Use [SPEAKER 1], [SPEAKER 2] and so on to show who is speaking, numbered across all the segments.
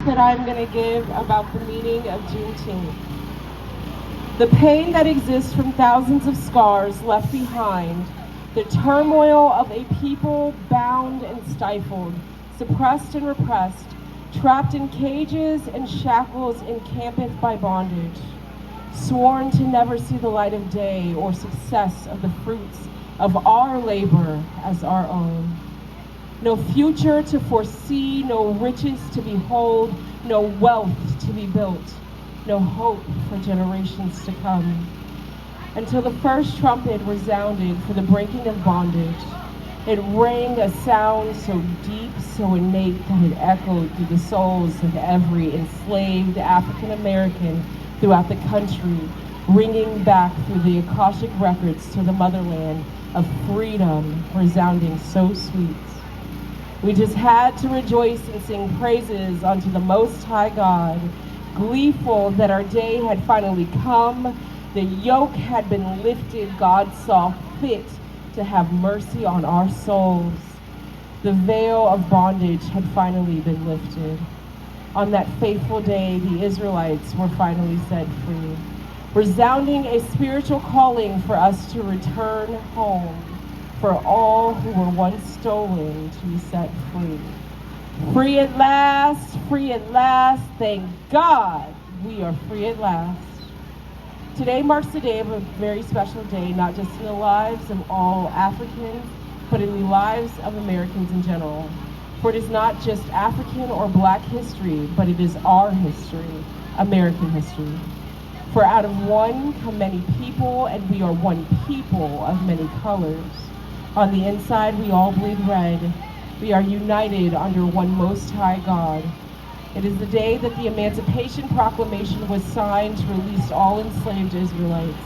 [SPEAKER 1] that I'm going to give about the meaning of Juneteenth. The pain that exists from thousands of scars left behind, the turmoil of a people bound and stifled, suppressed and repressed, trapped in cages and shackles encampeth by bondage, sworn to never see the light of day or success of the fruits of our labor as our own. No future to foresee, no riches to behold, no wealth to be built, no hope for generations to come. Until the first trumpet resounded for the breaking of bondage, it rang a sound so deep, so innate that it echoed through the souls of every enslaved African American throughout the country, ringing back through the Akashic records to the motherland of freedom, resounding so sweet. We just had to rejoice and sing praises unto the Most High God, gleeful that our day had finally come. The yoke had been lifted. God saw fit to have mercy on our souls. The veil of bondage had finally been lifted. On that fateful day, the Israelites were finally set free, resounding a spiritual calling for us to return home, for all who were once stolen to be set free. Free at last, thank God we are free at last. Today marks the day of a very special day, not just in the lives of all Africans, but in the lives of Americans in general. For it is not just African or Black history, but it is our history, American history. For out of one come many people, and we are one people of many colors. On the inside, we all bleed red. We are united under one Most High God. It is the day that the Emancipation Proclamation was signed to release all enslaved Israelites.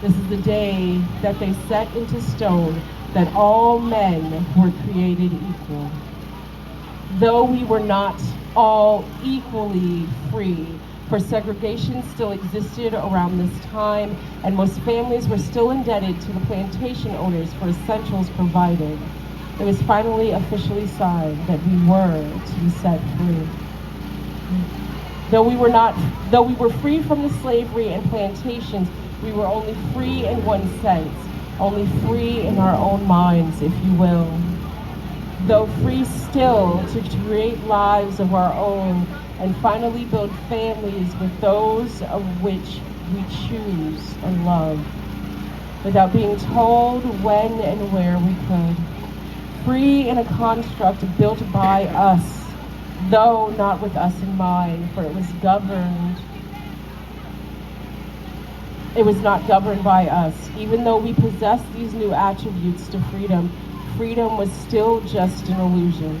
[SPEAKER 1] This is the day that they set into stone that all men were created equal. Though we were not all equally free, for segregation still existed around this time, and most families were still indebted to the plantation owners for essentials provided. It was finally officially signed that we were to be set free. Though we were free from the slavery and plantations, we were only free in one sense, only free in our own minds, if you will. Though free still to create lives of our own and finally build families with those of which we choose and love, without being told when and where we could. Free in a construct built by us, though not with us in mind, for it was not governed by us. Even though we possess these new attributes to freedom, freedom was still just an illusion.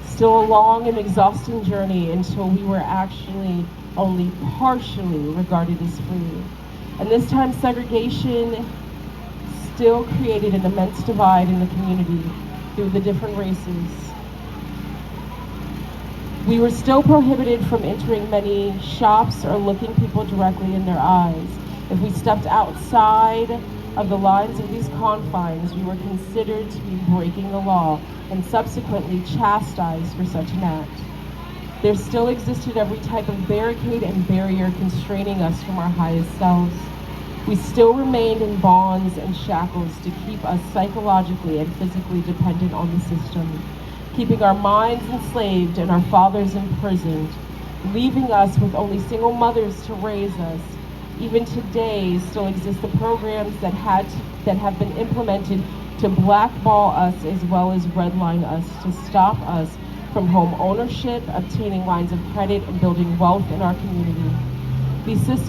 [SPEAKER 1] Still a long and exhausting journey until we were actually only partially regarded as free. And this time segregation still created an immense divide in the community through the different races. We were still prohibited from entering many shops or looking people directly in their eyes. If we stepped outside of the lines of these confines, we were considered to be breaking the law and subsequently chastised for such an act. There still existed every type of barricade and barrier constraining us from our highest selves. We still remained in bonds and shackles to keep us psychologically and physically dependent on the system, keeping our minds enslaved and our fathers imprisoned, leaving us with only single mothers to raise us. Even today, still exist the programs that have been implemented to blackball us as well as redline us, to stop us from home ownership, obtaining lines of credit, and building wealth in our community. These systems